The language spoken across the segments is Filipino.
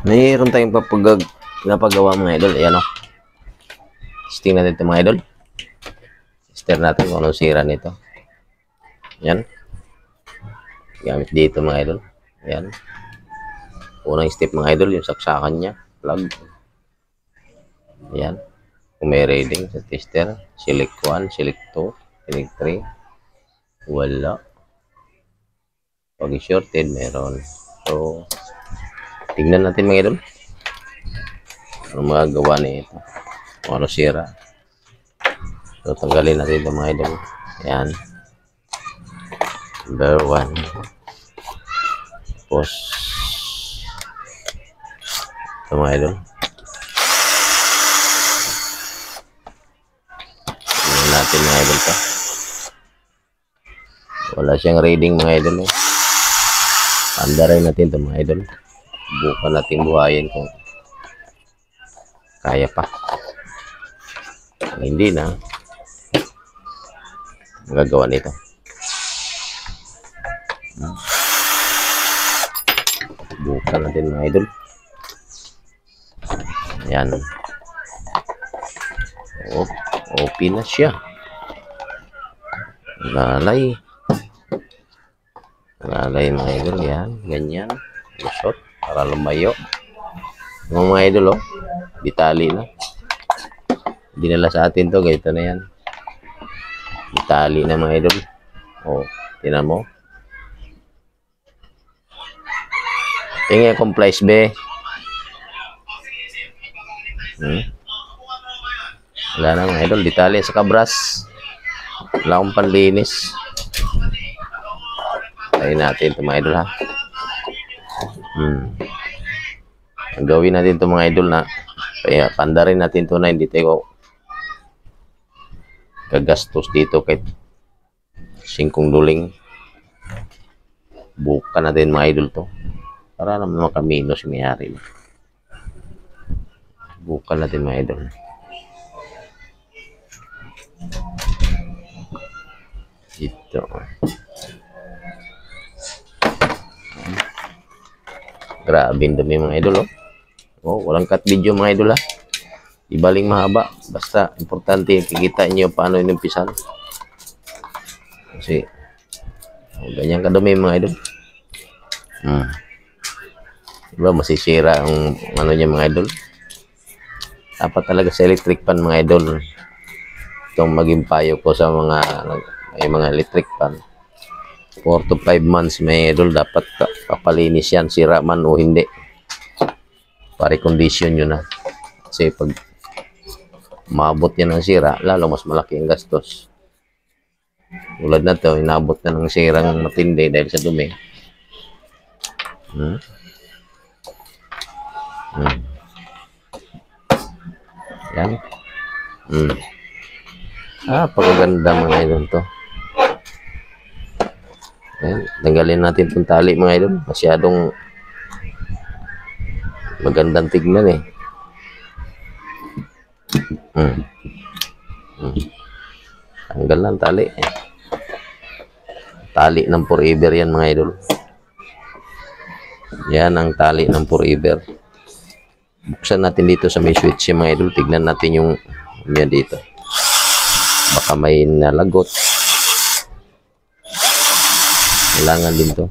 Mayroon tayong napagawa mga idol. Ayan o. Testing natin ito mga idol. Tester natin kung anong sira nito. Ayan. Gamit dito mga idol. Ayan. Unang step mga idol, yung saksakan niya. Plug. Ayan. Kung may reading sa tester. Select 1, select 2, select 3. Wala. Pag shorted, meron. So, tignan natin mga idol. Ano magagawa nito? Kung ano sira. So, tanggalin natin ito mga idol. Ayan. Number 1. Tapos, ito mga idol. Tignan natin mga idol pa. Wala siyang reading mga idol. Andarin natin ito mga idol. Bukan natin buhayin kung kaya pa. Kung hindi na, magagawa nito. Bukan natin mga idol. Ayan. Oh, open na siya. Lalay. Lalay mga idol. Yan. Ganyan. Lusot. Para lumayo. Yung mga idol, oh. Ditali na. Dinala sa atin to. Ganito na yan. Ditali na mga idol. Oh. Tinan mo. Tingnan kung complies be. Wala na mga idol. Ditali sa kabras. Wala akong panlinis. Tayo natin ito mga idol ha. Ang gawin natin ito mga idol na kaya pandarin natin ito na hindi tayo kagastos dito kahit 5 duling. Bukan natin mga idol to para naman makamino si may-ari. Bukan natin mga idol. Ito. Grabe dumi mga idol, oh. Oh, walang cut video mga idol ha. Ibaling mahaba. Basta importante kikita niyo paano inumpisan. Kasi ganyan kadumi mga idol. Diba masisira ang ano niya mga idol. Dapat talaga sa electric pan mga idol. Itong maging payo ko sa mga electric pan. 4 to 5 months may idol dapat kapalinis yan, sira man o hindi. Pare condition yun na. Kasi pag maabot yan ng sira, lalo mas malaki ang gastos. Tulad na to, inabot na ng sirang matindi dahil sa dumi. Yan. Pagaganda mga idol to. Ayan, tanggalin natin itong tali mga idol. Masyadong magandang tignan eh. Tanggal lang tali. Tali ng forever yan mga idol. Yan ang tali ng forever. Buksan natin dito sa may switch mga idol. Tignan natin yung yan dito. Baka may nalagot. Kailangan din to.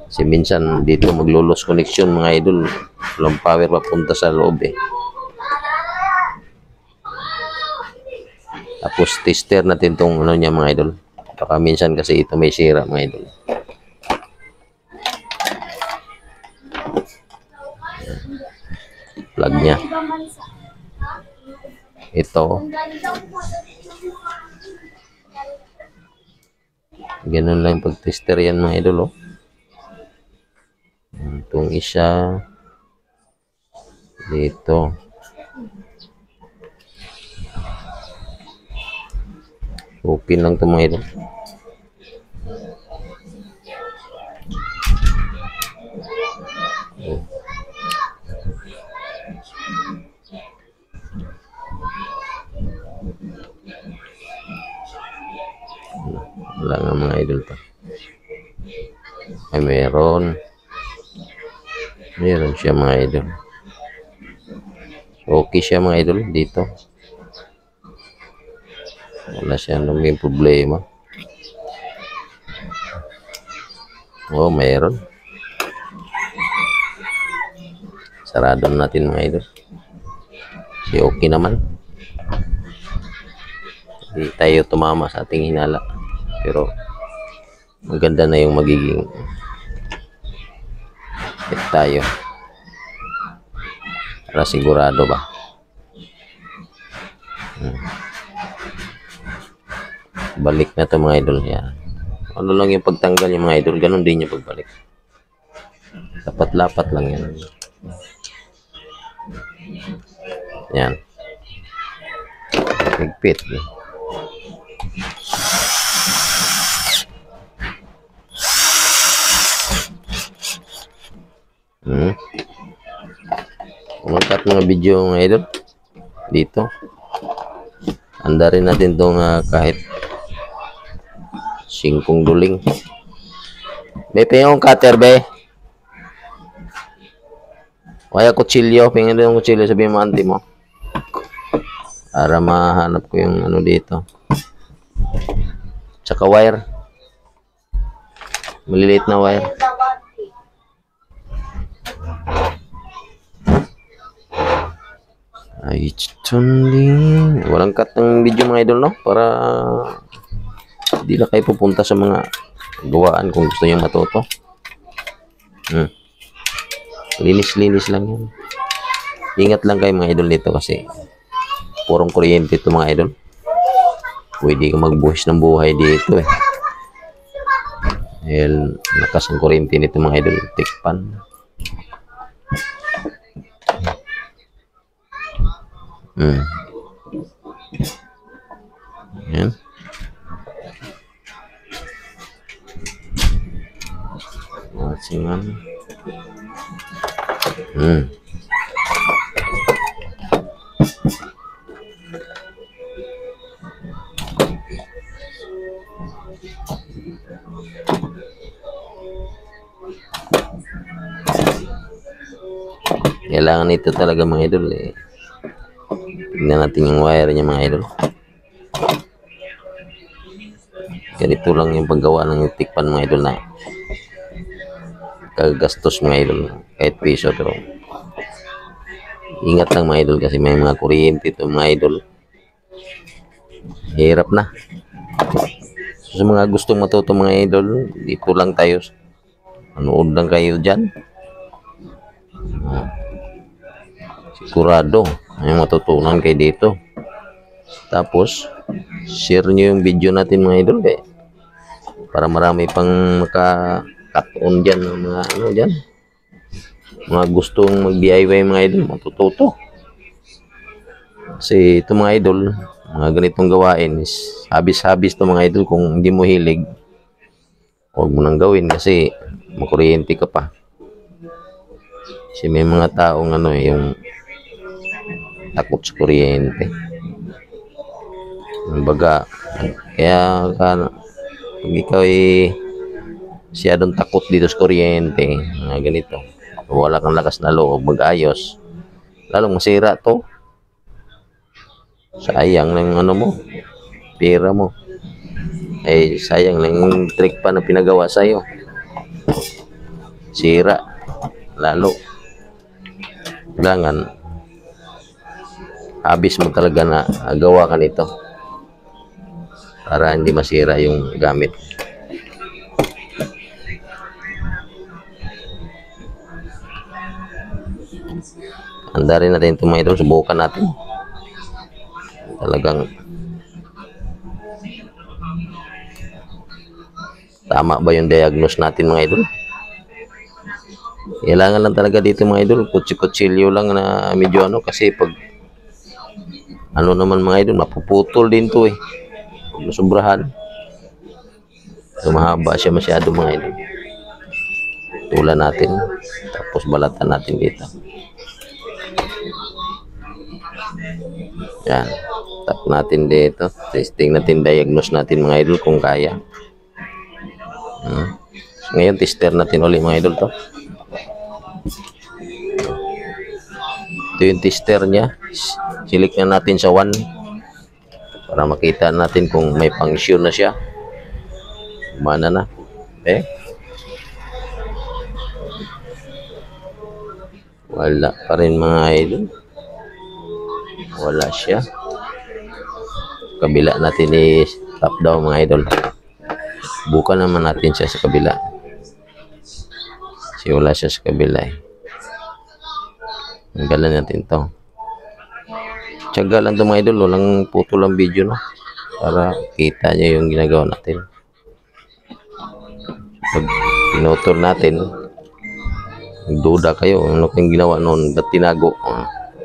Kasi minsan dito maglulos connection mga idol. Walang power papunta sa loob eh. Tapos tester natin tong ano niya mga idol. Baka minsan kasi ito may sira mga idol. Plug niya. Ito. Ganun lang pag-tester yan mga idol, oh. Itong isa dito. Open lang ito mga idol. Wala nga mga idol to. Ay meron. Meron siya mga idol. Okay siya mga idol dito. Wala siya may problema. Oh, mayroon. Sarado natin mga idol. Si okay naman. Hindi tayo tumama sa ating hinala. Pero maganda na yung magiging hit tayo. Para sigurado ba? Balik na to mga idol. Yan. Ano lang yung pagtanggal yung mga idol, ganun din yung pagbalik. Lapat-lapat lang yan. Yan. Higpit. Umakat mga video mga idol dito. Anda rin natin itong kahit 5 duling. Be, yung cutter be. Kaya kutsilyo, pingin yung kutsilyo, sabihin mo auntie mo. Para mahanap ko yung ano dito. Tsaka wire. Maliliit na wire. Ay, chunding. Walang cut ng video mga idol, no? Para hindi na kayo pupunta sa mga gawaan kung gusto nyo matuto. Linis-linis lang yan. Ingat lang kayo mga idol dito kasi purong kuryente ito mga idol. Pwede ka magbuhis ng buhay dito eh. Dahil lakas ang kuryente nito mga idol. Tikpan. Yan. Masingan. Kailangan ito talaga mga idol eh. Tignan natin yung wire niya mga idol. Ganito lang yung paggawa ng tikpan mga idol na kagastos mga idol. Kahit piso pero ingat lang mga idol kasi may mga kuryente ito mga idol. Hirap na. So, sa mga gustong matuto mga idol, dito lang tayo. Manood lang kayo dyan. Sigurado may matutunan kayo dito. Tapos share nyo yung video natin mga idol para marami pang maka-cut-on dyan ng mga ano dyan, mga gustong mag-DIY mga idol matututo. Kasi ito mga idol, mga ganitong gawain is habis-habis to mga idol. Kung hindi mo hilig, huwag mo nang gawin kasi makuryente ka pa. Kasi may mga taong ano yung takot sa kuryente. Baga, kaya pag ikaw ay siyadong takot dito sa kuryente, mga ganito, wala kang lakas na loob mag-ayos, lalong masira to. Sayang lang ano mo, pera mo. Ay sayang lang yung trick pa na pinagawa sa'yo. Sira lalo. Kailangan habis mo talaga na gawa ka nito para hindi masira yung gamit. Handa rin natin itong mga idol, subukan natin talagang tama ba yung diagnose natin mga idol. Kailangan lang talaga dito mga idol, kutsilyo lang na medyo ano, kasi pag ano naman mga idol, mapuputol din to eh. Pag nasubrahan, so mahaba siya masyado mga idol. Tulan natin, tapos balatan natin dito. Yan, tap natin dito, testing natin, diagnose natin mga idol kung kaya. Ngayon tester natin ulit mga idol to. Ito yung tester niya. Silik na natin sa 1 para makita natin kung may function na siya. Mana na. Okay. Wala pa rin mga idol. Wala siya. Kabila natin i-tap down mga idol. Bukan naman natin siya sa kabila. Kasi wala siya sa kabila eh. Tanggalan natin to. Tiyaga lang to mga idol. Walang putol ang video no. Para kita nyo yung ginagawa natin. Pag pinutol natin, duda kayo. Ano kayong ginawa noon? Ba't tinago?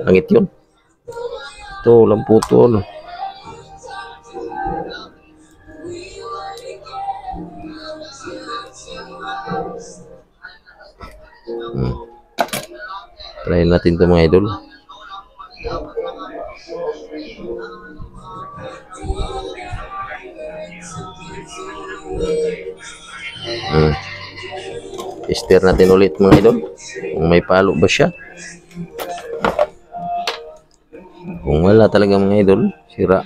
Langit yun. Ito, walang putol. Try natin ito mga idol. Tester natin ulit mga idol. Kung may palo ba siya. Kung wala talaga mga idol, sira.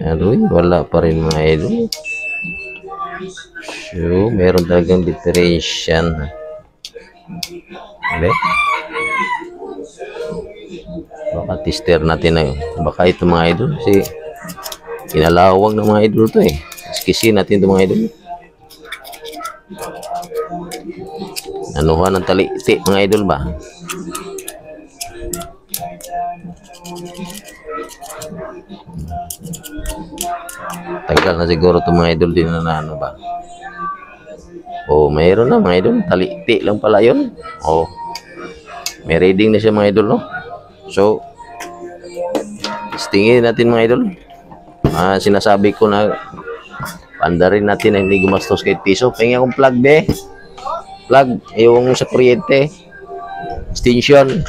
Aroy, wala pa rin mga idol. So, meron talagang differentiation. Okay. Baka tester natin na yun. Baka ito mga idol. Kasi kinalawang ng mga idol to eh. Iskisin natin ito mga idol. Anuhan ng taliti mga idol ba? Tagal na siguro ito mga idol din na ano ba? Oh, mayroon na mga idol. Taliti lang pala yun. Oh, may reading na siya mga idol, no? So, testingin natin mga idol. Sinasabi ko na pandarin natin na hindi gumastos kahit piso. Pahinga akong plug be. Plug, yung sa kuryente. Extension.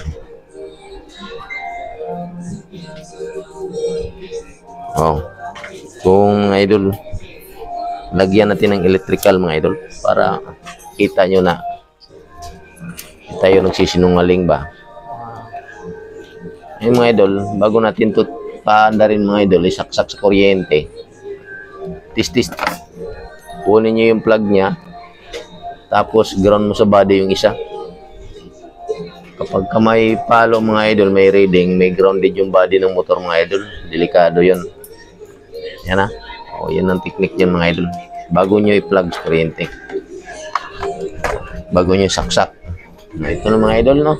Oh, kung idol, lagyan natin ng electrical mga idol para kita nyo na tayo nagsisinungaling ba. Ayun mga idol, bago natin ito paandarin mga idol, isaksak sa kuryente. Tis-tis. Kunin nyo yung plug nya, tapos ground mo sa body yung isa. Kapag may palo mga idol, may reading, may grounded yung body ng motor mga idol, delikado yun. Yan na. O, yan ang technique yan mga idol. Bago nyo i-plug sa kuryente. Bago nyo saksak. Ito na mga idol, no?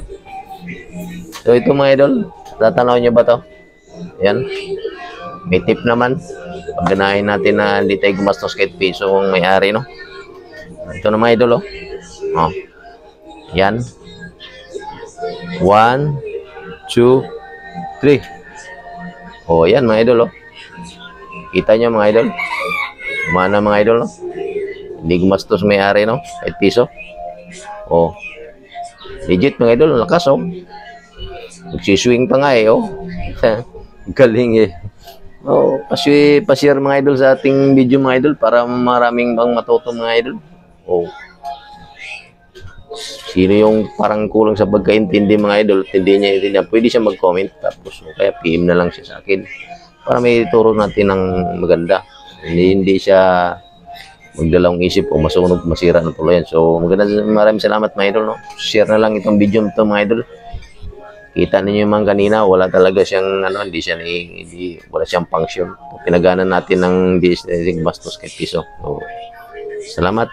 So, ito mga idol. Tatanaw nyo ba to? Yan. May tip naman. Pag ganahin natin na hindi tayo gumastos kahit piso kung may-ari, no? Ito na mga idol, oh. Oh. Yan. 1, 2, 3. Oh, yan mga idol, oh. Kita nyo mga idol. Mana mga idol, no? Hindi gumastos may-ari, no? Kahit piso. Oh. Legit mga idol. Lakas, oh. Nagsiswing pa nga eh, oh. Galing eh. Oh, pa-share mga idol sa ating video mga idol para maraming bang matuto mga idol. Oh. Sino yung parang kulang sa pagkaintindi mga idol, hindi niya intindihan, pwede siya mag-comment tapos kaya PM na lang siya sa akin para may turo natin ng maganda. Hindi siya magdalawang isip o masunog, masira na tuloy yan. So maraming salamat mga idol, no? Share na lang itong video ito mga idol. Kita ninyo yung kanina, wala talaga siyang ano, wala siyang function. Pinaganan natin ng bastos kay piso. So, salamat.